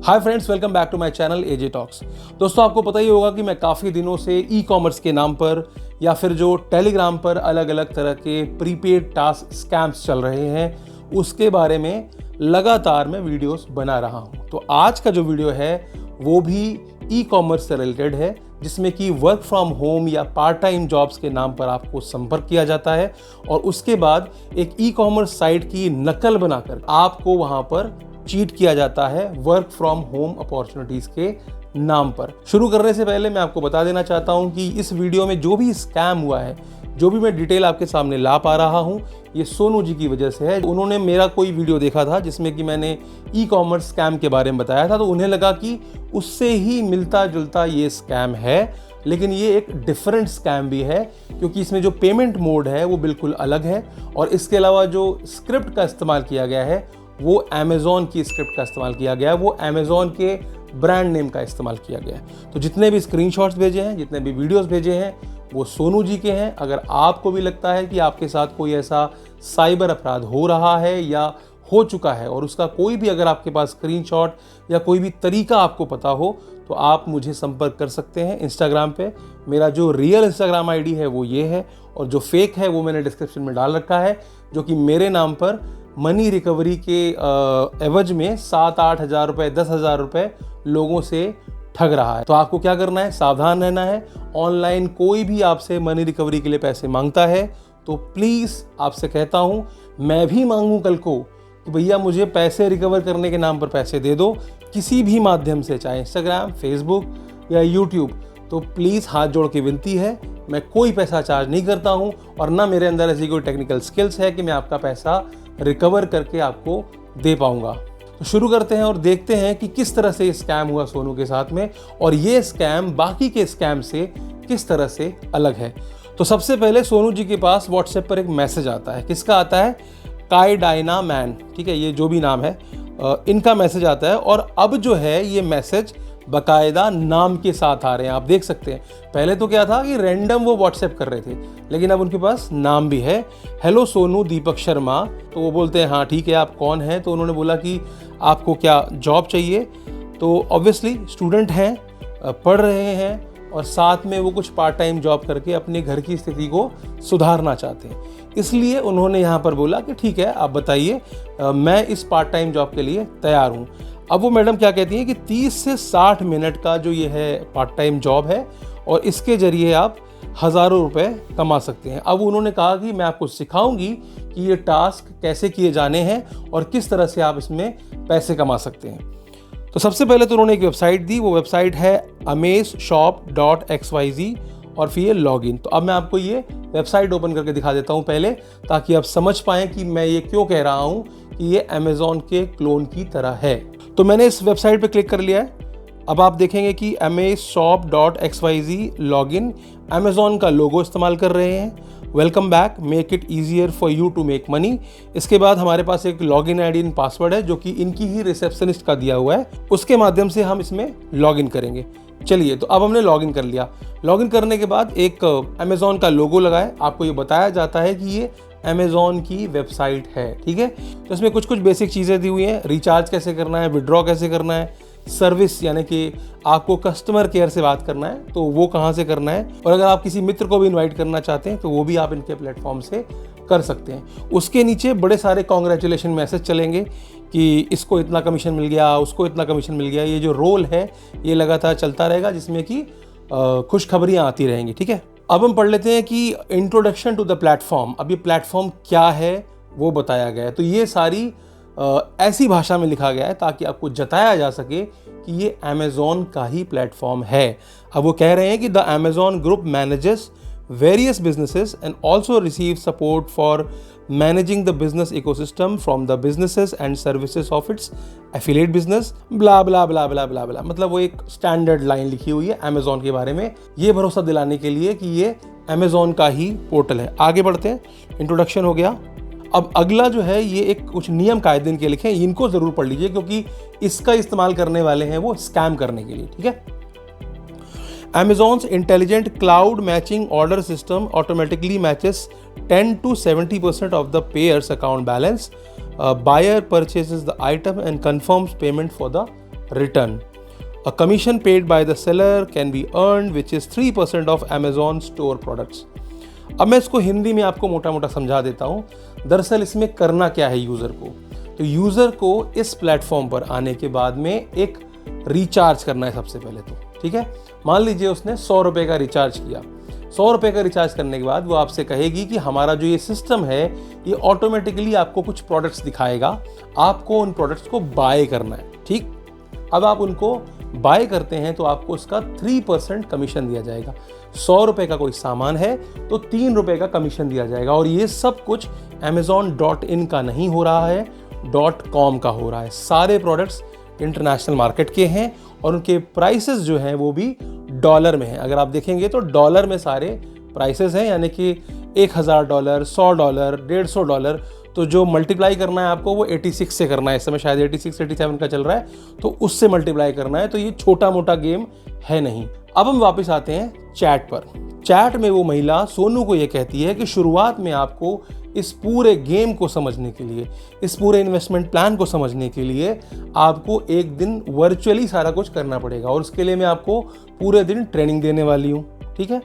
Hi friends, welcome back to my channel AJ Talks. दोस्तों, आपको पता ही होगा कि मैं काफ़ी दिनों से ई कॉमर्स के नाम पर या फिर जो टेलीग्राम पर अलग अलग तरह के प्रीपेड टास्क स्कैम्स चल रहे हैं उसके बारे में लगातार मैं वीडियोस बना रहा हूं। तो आज का जो वीडियो है वो भी ई कॉमर्स से रिलेटेड है, जिसमें कि वर्क फ्रॉम होम या पार्ट टाइम जॉब्स के नाम पर आपको संपर्क किया जाता है और उसके बाद एक ई कॉमर्स साइट की नकल बनाकर आपको वहां पर चीट किया जाता है वर्क फ्रॉम होम अपॉर्चुनिटीज के नाम पर। शुरू करने से पहले मैं आपको बता देना चाहता हूं कि इस वीडियो में जो भी स्कैम हुआ है, जो भी मैं डिटेल आपके सामने ला पा रहा हूं, ये सोनू जी की वजह से है। उन्होंने मेरा कोई वीडियो देखा था जिसमें कि मैंने ई कॉमर्स स्कैम के बारे में बताया था, तो उन्हें लगा कि उससे ही मिलता जुलता ये स्कैम है, लेकिन ये एक डिफरेंट स्कैम भी है क्योंकि इसमें जो पेमेंट मोड है वो बिल्कुल अलग है और इसके अलावा जो स्क्रिप्ट का इस्तेमाल किया गया है वो अमेज़ॉन की स्क्रिप्ट का इस्तेमाल किया गया है, वो अमेज़ॉन के ब्रांड नेम का इस्तेमाल किया गया है। तो जितने भी स्क्रीनशॉट्स भेजे हैं, जितने भी वीडियोस भेजे हैं, वो सोनू जी के हैं। अगर आपको भी लगता है कि आपके साथ कोई ऐसा साइबर अपराध हो रहा है या हो चुका है और उसका कोई भी अगर आपके पास स्क्रीनशॉट या कोई भी तरीका आपको पता हो, तो आप मुझे संपर्क कर सकते हैं इंस्टाग्राम पे। मेरा जो रियल इंस्टाग्राम आईडी है वो ये है और जो फेक है वो मैंने डिस्क्रिप्शन में डाल रखा है, जो कि मेरे नाम पर मनी रिकवरी के एवज में 7-8 हज़ार रुपये, 10 हज़ार रुपये लोगों से ठग रहा है। तो आपको क्या करना है, सावधान रहना है। ऑनलाइन कोई भी आपसे मनी रिकवरी के लिए पैसे मांगता है तो प्लीज़ आपसे कहता हूँ, मैं भी मांगूँ कल को कि भैया मुझे पैसे रिकवर करने के नाम पर पैसे दे दो किसी भी माध्यम से, चाहे इंस्टाग्राम, फेसबुक या यूट्यूब, तो प्लीज़ हाथ जोड़ के विनती है, मैं कोई पैसा चार्ज नहीं करता हूँ और ना मेरे अंदर ऐसी कोई टेक्निकल स्किल्स है कि मैं आपका पैसा रिकवर करके आपको दे पाऊंगा। तो शुरू करते हैं और देखते हैं कि किस तरह से स्कैम हुआ सोनू के साथ में और ये स्कैम बाकी के स्कैम से किस तरह से अलग है। तो सबसे पहले सोनू जी के पास व्हाट्सएप पर एक मैसेज आता है। किसका आता है? काई डायना मैन, ठीक है, ये जो भी नाम है इनका मैसेज आता है। और अब जो है ये मैसेज बाकायदा नाम के साथ आ रहे हैं, आप देख सकते हैं। पहले तो क्या था कि रैंडम वो व्हाट्सएप कर रहे थे, लेकिन अब उनके पास नाम भी है। हेलो सोनू, दीपक शर्मा। तो वो बोलते हैं हाँ ठीक है, आप कौन हैं? तो उन्होंने बोला कि आपको क्या जॉब चाहिए? तो ऑब्वियसली स्टूडेंट हैं, पढ़ रहे हैं और साथ में वो कुछ पार्ट टाइम जॉब करके अपने घर की स्थिति को सुधारना चाहते हैं। इसलिए उन्होंने यहाँ पर बोला कि ठीक है, आप बताइए, मैं इस पार्ट टाइम जॉब के लिए तैयार हूँ। अब वो मैडम क्या कहती हैं कि 30 से 60 मिनट का जो ये है पार्ट टाइम जॉब है और इसके ज़रिए आप हज़ारों रुपए कमा सकते हैं। अब उन्होंने कहा कि मैं आपको सिखाऊंगी कि ये टास्क कैसे किए जाने हैं और किस तरह से आप इसमें पैसे कमा सकते हैं। तो सबसे पहले तो उन्होंने एक वेबसाइट दी, वो वेबसाइट है amazeshop.xyz और फिर ये लॉगिन। तो अब मैं आपको ये वेबसाइट ओपन करके दिखा देता हूँ पहले, ताकि आप समझ पाएँ कि मैं ये क्यों कह रहा हूँ कि ये अमेज़ॉन के क्लोन की तरह है। तो मैंने इस वेबसाइट पे क्लिक कर लिया है। अब आप देखेंगे कि amazeshop.xyz लॉगिन, अमेज़ॉन का लोगो इस्तेमाल कर रहे हैं। Welcome back, make it easier for you to make money. इसके बाद हमारे पास एक लॉगिन आईडी एंड पासवर्ड है जो कि इनकी ही रिसेप्शनिस्ट का दिया हुआ है, उसके माध्यम से हम इसमें लॉगिन करेंगे। चलिए, तो अब हमने लॉगिन कर लिया। लॉगिन करने के बाद एक अमेज़ॉन का लोगो लगाए, आपको ये बताया जाता है कि ये अमेज़ॉन की वेबसाइट है, ठीक है। तो इसमें कुछ कुछ बेसिक चीज़ें दी हुई हैं, रिचार्ज कैसे करना है, विड्रॉ कैसे करना है, सर्विस यानी कि आपको कस्टमर केयर से बात करना है तो वो कहाँ से करना है, और अगर आप किसी मित्र को भी इनवाइट करना चाहते हैं तो वो भी आप इनके प्लेटफॉर्म से कर सकते हैं। उसके नीचे बड़े सारे कॉन्ग्रेचुलेशन मैसेज चलेंगे कि इसको इतना कमीशन मिल गया, उसको इतना कमीशन मिल गया। ये जो रोल है ये लगातार चलता रहेगा, जिसमें कि खुशखबरियाँ आती रहेंगी, ठीक है। अब हम पढ़ लेते हैं कि इंट्रोडक्शन टू द प्लेटफॉर्म। अब ये प्लेटफॉर्म क्या है वो बताया गया है। तो ये सारी ऐसी भाषा में लिखा गया है ताकि आपको जताया जा सके कि ये अमेज़ॉन का ही प्लेटफॉर्म है। अब वो कह रहे हैं कि the Amazon group manages various businesses and also receive support for managing the business ecosystem from the businesses and services of its affiliate business, blah blah blah blah blah blah। मतलब वो एक स्टैंडर्ड लाइन लिखी हुई है Amazon के बारे में, ये भरोसा दिलाने के लिए कि ये अमेज़ॉन का ही पोर्टल है। आगे बढ़ते हैं, इंट्रोडक्शन हो गया। अब अगला जो है ये एक कुछ नियम कायदे इनके लिखे हैं, इनको ज़रूर पढ़ लीजिए क्योंकि इसका इस्तेमाल करने वाले हैं वो स्कैम करने के लिए, ठीक है। Amazon's intelligent cloud matching order system automatically matches 10 to 70% of the payer's account balance. Buyer purchases the item and confirms payment for the return. A commission paid by the seller can be earned which is 3% of Amazon store products. अब मैं इसको हिंदी में आपको मोटा मोटा समझा देता हूँ। दरअसल इसमें करना क्या है यूज़र को, तो यूज़र को इस प्लेटफॉर्म पर आने के बाद में एक रिचार्ज करना है सबसे पहले तो, ठीक है। मान लीजिए उसने 100 रुपये का रिचार्ज किया। 100 रुपये का रिचार्ज करने के बाद वो आपसे कहेगी कि हमारा जो ये सिस्टम है ये ऑटोमेटिकली आपको कुछ प्रोडक्ट्स दिखाएगा, आपको उन प्रोडक्ट्स को बाय करना है, ठीक। अब आप उनको बाय करते हैं तो आपको उसका 3% कमीशन दिया जाएगा। 100 रुपये का कोई सामान है तो 3 रुपये का कमीशन दिया जाएगा। और ये सब कुछ Amazon.in का नहीं हो रहा है, .com का हो रहा है। सारे प्रोडक्ट्स इंटरनेशनल मार्केट के हैं और उनके प्राइसेस जो हैं वो भी डॉलर में हैं। अगर आप देखेंगे तो डॉलर में सारे प्राइसेस हैं, यानी कि $1000, $100, $150। तो जो मल्टीप्लाई करना है आपको वो 86 से करना है। इस समय शायद 86-87 का चल रहा है, तो उससे मल्टीप्लाई करना है। तो ये छोटा मोटा गेम है नहीं। अब हम वापस आते हैं चैट पर। चैट में वो महिला सोनू को ये कहती है कि शुरुआत में आपको इस पूरे गेम को समझने के लिए, इस पूरे इन्वेस्टमेंट प्लान को समझने के लिए आपको एक दिन वर्चुअली सारा कुछ करना पड़ेगा और उसके लिए मैं आपको पूरे दिन ट्रेनिंग देने वाली हूँ, ठीक है।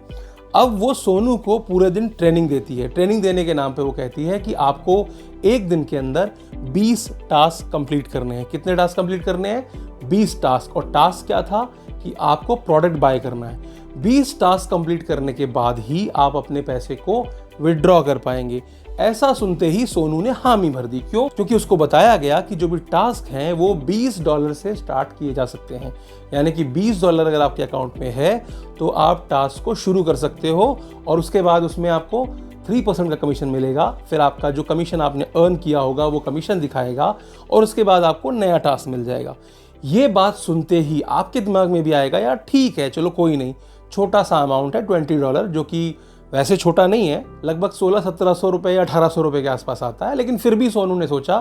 अब वो सोनू को पूरे दिन ट्रेनिंग देती है। ट्रेनिंग देने के नाम पे वो कहती है कि आपको एक दिन के अंदर 20 टास्क कंप्लीट करने हैं। कितने टास्क कंप्लीट करने हैं? 20 टास्क। और टास्क क्या था कि आपको प्रोडक्ट बाय करना है। 20 टास्क कंप्लीट करने के बाद ही आप अपने पैसे को विड्रॉ कर पाएंगे। ऐसा सुनते ही सोनू ने हामी भर दी। क्यों? क्योंकि उसको बताया गया कि जो भी टास्क हैं वो $20 से स्टार्ट किए जा सकते हैं। यानी कि $20 अगर आपके अकाउंट में है तो आप टास्क को शुरू कर सकते हो और उसके बाद उसमें आपको 3% का कमीशन मिलेगा। फिर आपका जो कमीशन आपने अर्न किया होगा वो कमीशन दिखाएगा और उसके बाद आपको नया टास्क मिल जाएगा। ये बात सुनते ही आपके दिमाग में भी आएगा, यार ठीक है, चलो कोई नहीं, छोटा सा अमाउंट है $20, जो कि वैसे छोटा नहीं है, लगभग 1600-1700 रुपये या 1800 रुपये के आसपास आता है। लेकिन फिर भी सोनू ने सोचा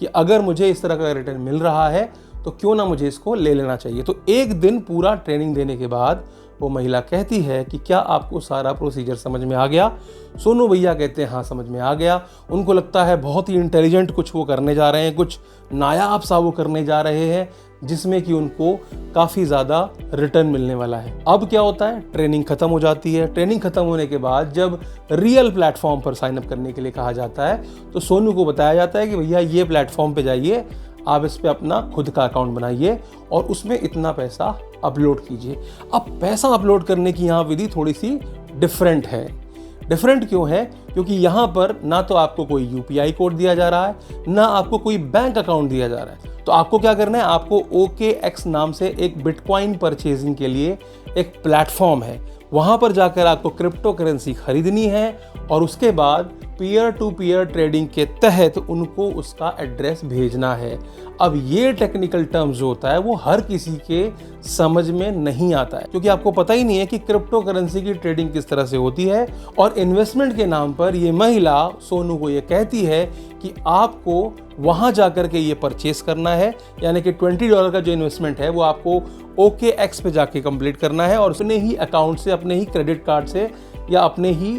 कि अगर मुझे इस तरह का रिटर्न मिल रहा है तो क्यों ना मुझे इसको ले लेना चाहिए। तो एक दिन पूरा ट्रेनिंग देने के बाद वो महिला कहती है कि क्या आपको सारा प्रोसीजर समझ में आ गया? सोनू भैया कहते हैं हाँ समझ में आ गया। उनको लगता है बहुत ही इंटेलिजेंट कुछ वो करने जा रहे हैं, कुछ नायाब सा वो करने जा रहे हैं जिसमें कि उनको काफ़ी ज़्यादा रिटर्न मिलने वाला है। अब क्या होता है, ट्रेनिंग खत्म हो जाती है। ट्रेनिंग खत्म होने के बाद जब रियल प्लेटफॉर्म पर साइन अप करने के लिए कहा जाता है तो सोनू को बताया जाता है कि भैया ये प्लेटफॉर्म पे जाइए, आप इस पे अपना खुद का अकाउंट बनाइए और उसमें इतना पैसा अपलोड कीजिए। अब पैसा अपलोड करने की यहाँ विधि थोड़ी सी डिफरेंट है। डिफरेंट क्यों है? क्योंकि यहाँ पर ना तो आपको कोई UPI कोड दिया जा रहा है, ना आपको कोई बैंक अकाउंट दिया जा रहा है। तो आपको क्या करना है, आपको OKX नाम से एक बिटकॉइन परचेजिंग के लिए एक प्लेटफॉर्म है, वहाँ पर जाकर आपको क्रिप्टो करेंसी खरीदनी है और उसके बाद पीयर टू पीयर ट्रेडिंग के तहत उनको उसका एड्रेस भेजना है। अब ये टेक्निकल टर्म्स जो होता है वो हर किसी के समझ में नहीं आता है, क्योंकि आपको पता ही नहीं है कि क्रिप्टो करेंसी की ट्रेडिंग किस तरह से होती है। और इन्वेस्टमेंट के नाम पर ये महिला सोनू को ये कहती है कि आपको वहाँ जाकर के ये परचेस करना है, यानी कि $20 का जो इन्वेस्टमेंट है वो आपको OKX पे जाके कंप्लीट करना है और अपने ही अकाउंट से, अपने ही क्रेडिट कार्ड से या अपने ही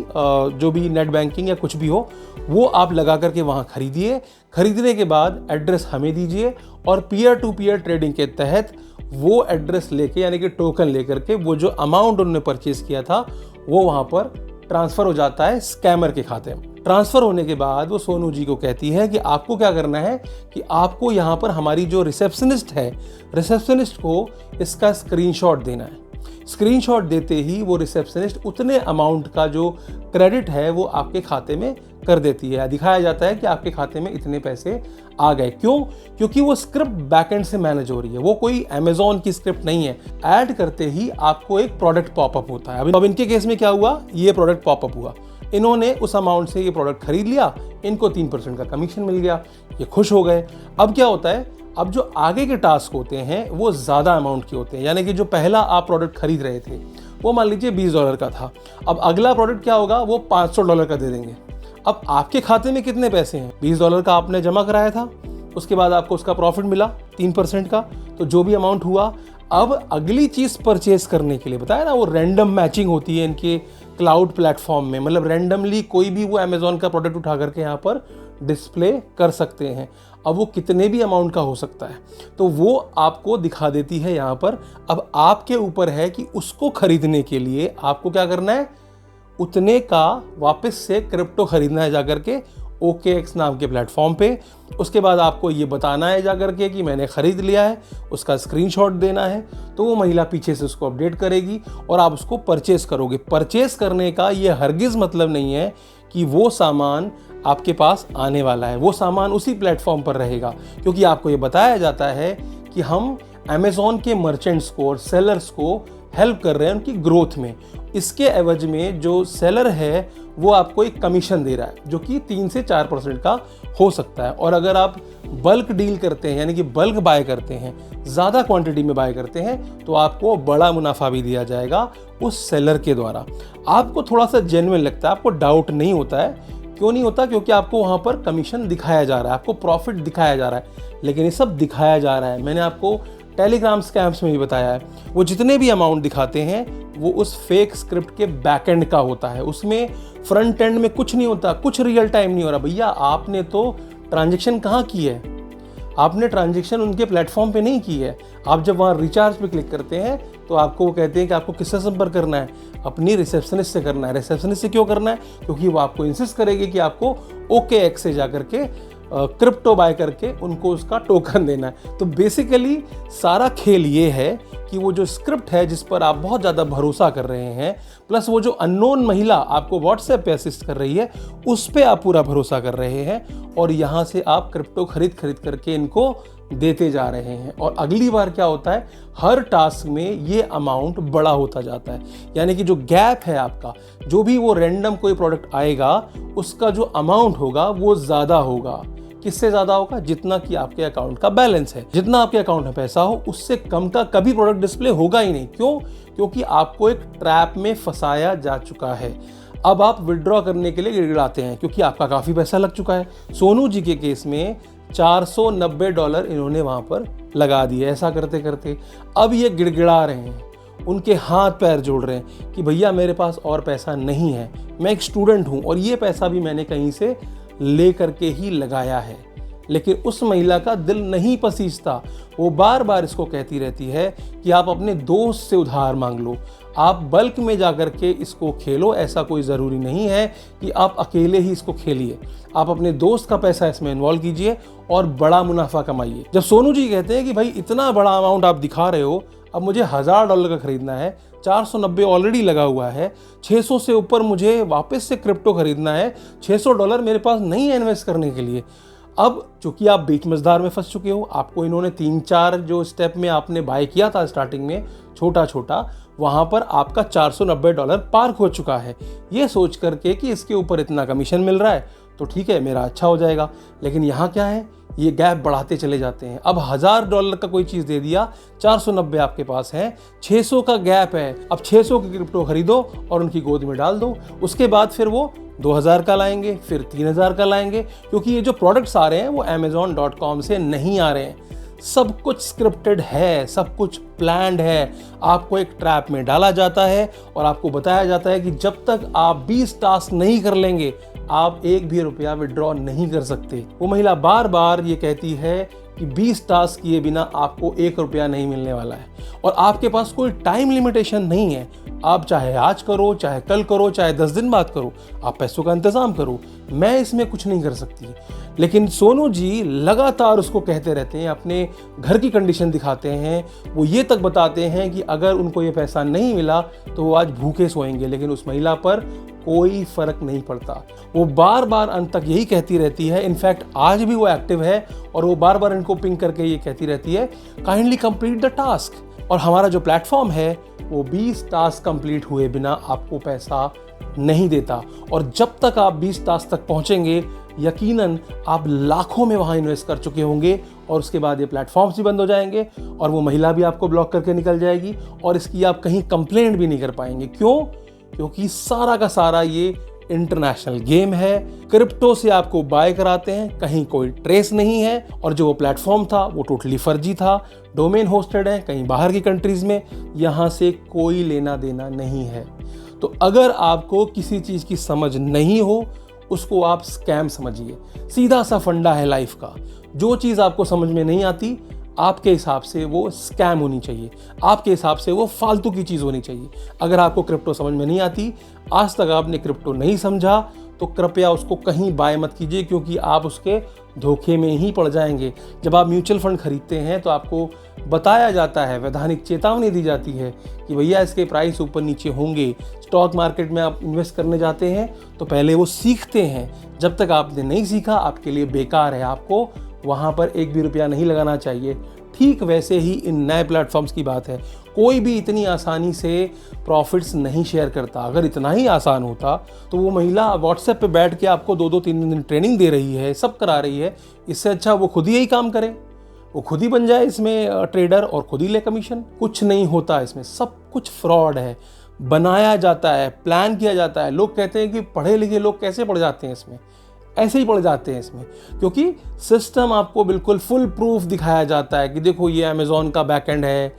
जो भी नेट बैंकिंग या कुछ भी हो वो आप लगा करके वहाँ खरीदिए। खरीदने के बाद एड्रेस हमें दीजिए और पीयर टू पीयर ट्रेडिंग के तहत वो एड्रेस लेके, यानी कि टोकन लेकर के, वो जो अमाउंट उन्होंने परचेज किया था वो वहाँ पर ट्रांसफ़र हो जाता है स्कैमर के खाते में। ट्रांसफ़र होने के बाद वो सोनू जी को कहती है कि आपको क्या करना है कि आपको यहाँ पर हमारी जो रिसेप्शनिस्ट है, रिसेप्शनिस्ट को इसका स्क्रीनशॉट देना है। स्क्रीनशॉट देते ही वो रिसेप्शनिस्ट उतने अमाउंट का जो क्रेडिट है वो आपके खाते में कर देती है। दिखाया जाता है कि आपके खाते में इतने पैसे आ गए। क्यों? क्योंकि वो स्क्रिप्ट बैकएंड से मैनेज हो रही है, वो कोई अमेजॉन की स्क्रिप्ट नहीं है। ऐड करते ही आपको एक प्रोडक्ट पॉपअप होता है। अब इनके केस में क्या हुआ, ये प्रोडक्ट पॉपअप हुआ, इन्होंने उस अमाउंट से ये प्रोडक्ट खरीद लिया, इनको 3% का कमीशन मिल गया, ये खुश हो गए। अब क्या होता है, अब जो आगे के टास्क होते हैं वो ज़्यादा अमाउंट के होते हैं। यानी कि जो पहला आप प्रोडक्ट खरीद रहे थे वो मान लीजिए $20 का था, अब अगला प्रोडक्ट क्या होगा, वो $500 का दे देंगे। अब आपके खाते में कितने पैसे हैं, $20 का आपने जमा कराया था, उसके बाद आपको उसका प्रॉफिट मिला 3% का, तो जो भी अमाउंट हुआ, अब अगली चीज़ परचेज करने के लिए, बताया ना वो रैंडम मैचिंग होती है इनके क्लाउड प्लेटफॉर्म में, मतलब रैंडमली कोई भी वो अमेजॉन का प्रोडक्ट उठा करके यहाँ पर डिस्प्ले कर सकते हैं। अब वो कितने भी अमाउंट का हो सकता है, तो वो आपको दिखा देती है यहाँ पर। अब आपके ऊपर है कि उसको खरीदने के लिए आपको क्या करना है, उतने का वापस से क्रिप्टो खरीदना है जाकर के OKX नाम के प्लेटफॉर्म पे। उसके बाद आपको ये बताना है जाकर के कि मैंने ख़रीद लिया है, उसका स्क्रीनशॉट देना है, तो वो महिला पीछे से उसको अपडेट करेगी और आप उसको परचेस करोगे। परचेस करने का ये हरगिज़ मतलब नहीं है कि वो सामान आपके पास आने वाला है, वो सामान उसी प्लेटफॉर्म पर रहेगा, क्योंकि आपको ये बताया जाता है कि हम अमेज़ॉन के मर्चेंट्स को और सेलर्स को हेल्प कर रहे हैं उनकी ग्रोथ में। इसके एवज में जो सेलर है वो आपको एक कमीशन दे रहा है जो कि 3 से 4% का हो सकता है। और अगर आप बल्क डील करते हैं, यानी कि बल्क बाय करते हैं, ज़्यादा क्वांटिटी में बाय करते हैं, तो आपको बड़ा मुनाफा भी दिया जाएगा उस सेलर के द्वारा। आपको थोड़ा सा जेन्युइन लगता है, आपको डाउट नहीं होता है। क्यों नहीं होता? क्योंकि आपको वहाँ पर कमीशन दिखाया जा रहा है, आपको प्रॉफिट दिखाया जा रहा है। लेकिन ये सब दिखाया जा रहा है, मैंने आपको टेलीग्राम स्कैम्स में भी बताया है, वो जितने भी अमाउंट दिखाते हैं वो उस फेक स्क्रिप्ट के बैक एंड का होता है। उसमें फ्रंट एंड में कुछ नहीं होता, कुछ रियल टाइम नहीं हो रहा। भैया आपने तो ट्रांजैक्शन कहाँ की है? आपने ट्रांजैक्शन उनके प्लेटफॉर्म पे नहीं की है। आप जब वहाँ रिचार्ज पे क्लिक करते हैं तो आपको वो कहते हैं कि आपको किससे संपर्क करना है, अपनी रिसेप्शनिस्ट से करना है। रिसेप्शनिस्ट से क्यों करना है? क्योंकि वो आपको इंसिस्ट करेगी कि आपको OKX से जाकर के क्रिप्टो बाय करके उनको उसका टोकन देना है। तो बेसिकली सारा खेल ये है कि वो जो स्क्रिप्ट है जिस पर आप बहुत ज़्यादा भरोसा कर रहे हैं, प्लस वो जो अननोन महिला आपको व्हाट्सएप पे असिस्ट कर रही है, उस पर आप पूरा भरोसा कर रहे हैं और यहाँ से आप क्रिप्टो खरीद करके इनको देते जा रहे हैं। और अगली बार क्या होता है, हर टास्क में ये अमाउंट बड़ा होता जाता है। यानी कि जो गैप है आपका, जो भी वो रैंडम कोई प्रोडक्ट आएगा उसका जो अमाउंट होगा वो ज़्यादा होगा। किससे ज़्यादा होगा? जितना कि आपके अकाउंट का बैलेंस है। जितना आपके अकाउंट में पैसा हो उससे कम का कभी प्रोडक्ट डिस्प्ले होगा ही नहीं। क्यों? क्योंकि आपको एक ट्रैप में फंसाया जा चुका है। अब आप विड्रॉ करने के लिए गिड़गिड़ाते हैं क्योंकि आपका काफ़ी पैसा लग चुका है। सोनू जी के केस में $490 इन्होंने वहाँ पर लगा दिए। ऐसा करते करते अब ये गिड़गिड़ा रहे हैं, उनके हाथ पैर जोड़ रहे हैं कि भैया मेरे पास और पैसा नहीं है, मैं एक स्टूडेंट हूँ और ये पैसा भी मैंने कहीं से ले करके ही लगाया है। लेकिन उस महिला का दिल नहीं पसीजता। वो बार बार इसको कहती रहती है कि आप अपने दोस्त से उधार मांग लो, आप बल्क में जाकर के इसको खेलो। ऐसा कोई ज़रूरी नहीं है कि आप अकेले ही इसको खेलिए, आप अपने दोस्त का पैसा इसमें इन्वॉल्व कीजिए और बड़ा मुनाफा कमाइए। जब सोनू जी कहते हैं कि भाई इतना बड़ा अमाउंट आप दिखा रहे हो, अब मुझे $1000 का खरीदना है, 490 ऑलरेडी लगा हुआ है, 600 से ऊपर मुझे वापस से क्रिप्टो खरीदना है, $600 मेरे पास नहीं है इन्वेस्ट करने के लिए। अब चूंकि आप बीच मझधार में फंस चुके हो, आपको इन्होंने 3-4 जो स्टेप में आपने बाय किया था स्टार्टिंग में छोटा छोटा, वहाँ पर आपका $490 पार हो चुका है। ये सोच करके कि इसके ऊपर इतना कमीशन मिल रहा है तो ठीक है मेरा अच्छा हो जाएगा। लेकिन यहाँ क्या है, ये गैप बढ़ाते चले जाते हैं। अब $1000 का कोई चीज़ दे दिया, 490 आपके पास है, 600 का गैप है। अब 600 की क्रिप्टो खरीदो और उनकी गोद में डाल दो। उसके बाद फिर वो 2000 का लाएंगे, फिर 3000 का लाएंगे, क्योंकि ये जो प्रोडक्ट्स आ रहे हैं वो amazon.com से नहीं आ रहे हैं। सब कुछ स्क्रिप्टेड है, सब कुछ प्लान्ड है। आपको एक ट्रैप में डाला जाता है और आपको बताया जाता है कि जब तक आप 20 टास्क नहीं कर लेंगे आप एक भी रुपया विड्रॉ नहीं कर सकते। वो महिला बार बार ये कहती है कि 20 टास्क किए बिना आपको 1 रुपया नहीं मिलने वाला है और आपके पास कोई टाइम लिमिटेशन नहीं है। आप चाहे आज करो, चाहे कल करो, चाहे 10 दिन बाद करो, आप पैसों का इंतजाम करो, मैं इसमें कुछ नहीं कर सकती। लेकिन सोनू जी लगातार उसको कहते रहते हैं, अपने घर की कंडीशन दिखाते हैं, वो ये तक बताते हैं कि अगर उनको ये पैसा नहीं मिला तो वो आज भूखे सोएंगे। लेकिन उस महिला पर कोई फर्क नहीं पड़ता। वो बार बार अंत तक यही कहती रहती है। इनफैक्ट आज भी वो एक्टिव है और वो बार बार इनको पिंग करके ये कहती रहती है, काइंडली कंप्लीट द टास्क। और हमारा जो प्लेटफॉर्म है वो 20 टास्क कंप्लीट हुए बिना आपको पैसा नहीं देता। और जब तक आप 20 टास्क तक पहुंचेंगे, यकीनन आप लाखों में वहां इन्वेस्ट कर चुके होंगे और उसके बाद ये प्लेटफॉर्म्स भी बंद हो जाएंगे और वो महिला भी आपको ब्लॉक करके निकल जाएगी और इसकी आप कहीं कंप्लेंट भी नहीं कर पाएंगे। क्यों? क्योंकि सारा का सारा ये इंटरनेशनल गेम है। क्रिप्टो से आपको बाय कराते हैं, कहीं कोई ट्रेस नहीं है और जो वो प्लेटफॉर्म था वो टोटली फर्जी था। डोमेन होस्टेड है कहीं बाहर की कंट्रीज में, यहाँ से कोई लेना देना नहीं है। तो अगर आपको किसी चीज़ की समझ नहीं हो, उसको आप स्कैम समझिए। सीधा सा फंडा है लाइफ का। जो चीज़ आपको समझ में नहीं आती, आपके हिसाब से वो स्कैम होनी चाहिए, आपके हिसाब से वो फालतू की चीज़ होनी चाहिए। अगर आपको क्रिप्टो समझ में नहीं आती, आज तक आपने क्रिप्टो नहीं समझा, तो कृपया उसको कहीं बाय मत कीजिए, क्योंकि आप उसके धोखे में ही पड़ जाएंगे। जब आप म्यूचुअल फंड खरीदते हैं तो आपको बताया जाता है, वैधानिक चेतावनी दी जाती है कि भैया इसके प्राइस ऊपर नीचे होंगे। स्टॉक मार्केट में आप इन्वेस्ट करने जाते हैं तो पहले वो सीखते हैं। जब तक आपने नहीं सीखा, आपके लिए बेकार है, आपको वहाँ पर एक भी रुपया नहीं लगाना चाहिए। ठीक वैसे ही इन नए प्लेटफॉर्म्स की बात है। कोई भी इतनी आसानी से प्रॉफिट्स नहीं शेयर करता। अगर इतना ही आसान होता तो वो महिला व्हाट्सएप पे बैठ के आपको 2-3 दिन ट्रेनिंग दे रही है, सब करा रही है। इससे अच्छा वो खुद ही यही काम करे, वो खुद ही बन जाए इसमें ट्रेडर और खुद ही ले कमीशन। कुछ नहीं होता इसमें, सब कुछ फ्रॉड है, बनाया जाता है, प्लान किया जाता है। लोग कहते हैं कि पढ़े लिखे लोग कैसे पढ़ जाते हैं इसमें, ऐसे ही पड़ जाते हैं इसमें, क्योंकि सिस्टम आपको बिल्कुल फुल प्रूफ दिखाया जाता है कि देखो ये अमेज़ॉन का बैकएंड है,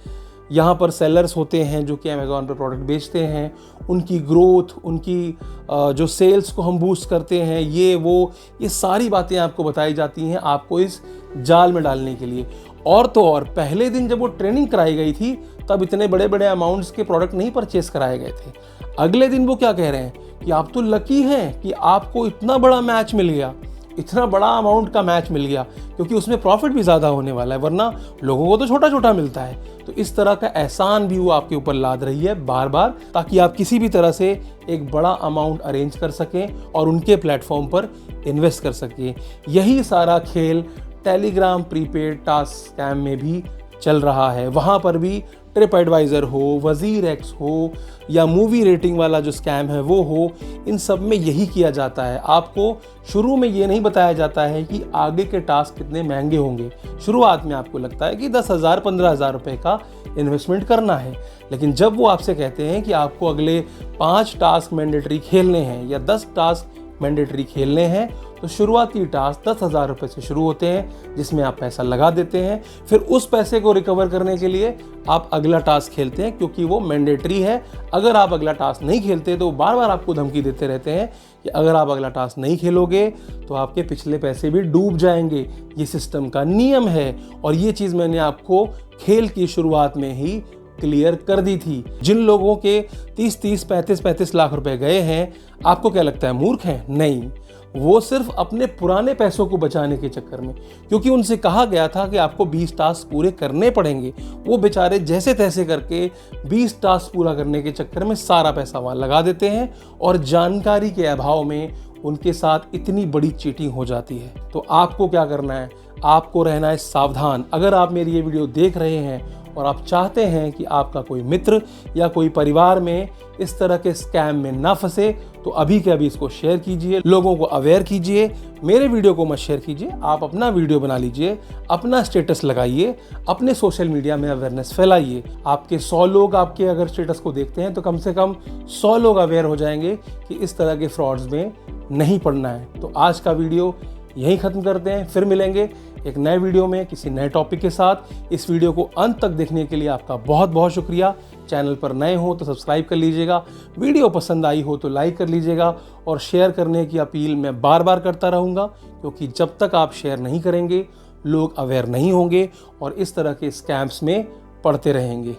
यहाँ पर सेलर्स होते हैं जो कि अमेज़ॉन पर प्रोडक्ट बेचते हैं, उनकी ग्रोथ, उनकी जो सेल्स को हम बूस्ट करते हैं, ये सारी बातें आपको बताई जाती हैं आपको इस जाल में डालने के लिए। और तो और पहले दिन जब वो ट्रेनिंग कराई गई थी तब इतने बड़े बड़े अमाउंट्स के प्रोडक्ट नहीं परचेस कराए गए थे। अगले दिन वो क्या कह रहे हैं कि आप तो लकी हैं कि आपको इतना बड़ा मैच मिल गया, इतना बड़ा अमाउंट का मैच मिल गया, क्योंकि उसमें प्रॉफिट भी ज़्यादा होने वाला है, वरना लोगों को तो छोटा छोटा मिलता है। तो इस तरह का एहसान भी वो आपके ऊपर लाद रही है बार बार, ताकि आप किसी भी तरह से एक बड़ा अमाउंट अरेंज कर सकें और उनके प्लेटफॉर्म पर इन्वेस्ट कर सकें। यही सारा खेल टेलीग्राम प्रीपेड टास्क स्कैम में भी चल रहा है। वहाँ पर भी ट्रिप एडवाइज़र हो, वजीर एक्स हो, या मूवी रेटिंग वाला जो स्कैम है वो हो, इन सब में यही किया जाता है। आपको शुरू में ये नहीं बताया जाता है कि आगे के टास्क कितने महंगे होंगे। शुरुआत में आपको लगता है कि 10,000 15,000 रुपये का इन्वेस्टमेंट करना है, लेकिन जब वो आपसे कहते हैं कि आपको अगले 5 टास्क मैंडेटरी खेलने हैं या 10 टास्क मैंडेटरी खेलने हैं, तो शुरुआती टास्क 10,000 रुपये से शुरू होते हैं, जिसमें आप पैसा लगा देते हैं। फिर उस पैसे को रिकवर करने के लिए आप अगला टास्क खेलते हैं, क्योंकि वो मैंडेटरी है। अगर आप अगला टास्क नहीं खेलते तो बार बार आपको धमकी देते रहते हैं कि अगर आप अगला टास्क नहीं खेलोगे तो आपके पिछले पैसे भी डूब जाएंगे। ये सिस्टम का नियम है, और ये चीज़ मैंने आपको खेल की शुरुआत में ही क्लियर कर दी थी। जिन लोगों के 30-30, 35-35 लाख रुपए गए हैं, आपको क्या लगता है मूर्ख हैं? नहीं, वो सिर्फ अपने पुराने पैसों को बचाने के चक्कर में, क्योंकि उनसे कहा गया था कि आपको 20 टास्क पूरे करने पड़ेंगे, वो बेचारे जैसे तैसे करके 20 टास्क पूरा करने के चक्कर में सारा पैसा वहाँ लगा देते हैं, और जानकारी के अभाव में उनके साथ इतनी बड़ी चीटिंग हो जाती है। तो आपको क्या करना है? आपको रहना है सावधान। अगर आप मेरी ये वीडियो देख रहे हैं और आप चाहते हैं कि आपका कोई मित्र या कोई परिवार में इस तरह के स्कैम में ना फंसे, तो अभी के अभी इसको शेयर कीजिए, लोगों को अवेयर कीजिए। मेरे वीडियो को मत शेयर कीजिए, आप अपना वीडियो बना लीजिए, अपना स्टेटस लगाइए, अपने सोशल मीडिया में अवेयरनेस फैलाइए। आपके 100 लोग आपके अगर स्टेटस को देखते हैं तो कम से कम 100 लोग अवेयर हो जाएंगे कि इस तरह के फ्रॉड्स में नहीं पड़ना है। तो आज का वीडियो यहीं ख़त्म करते हैं, फिर मिलेंगे एक नए वीडियो में किसी नए टॉपिक के साथ। इस वीडियो को अंत तक देखने के लिए आपका बहुत बहुत शुक्रिया। चैनल पर नए हो तो सब्सक्राइब कर लीजिएगा, वीडियो पसंद आई हो तो लाइक कर लीजिएगा, और शेयर करने की अपील मैं बार बार करता रहूँगा, क्योंकि जब तक आप शेयर नहीं करेंगे लोग अवेयर नहीं होंगे और इस तरह के स्कैम्स में पड़ते रहेंगे।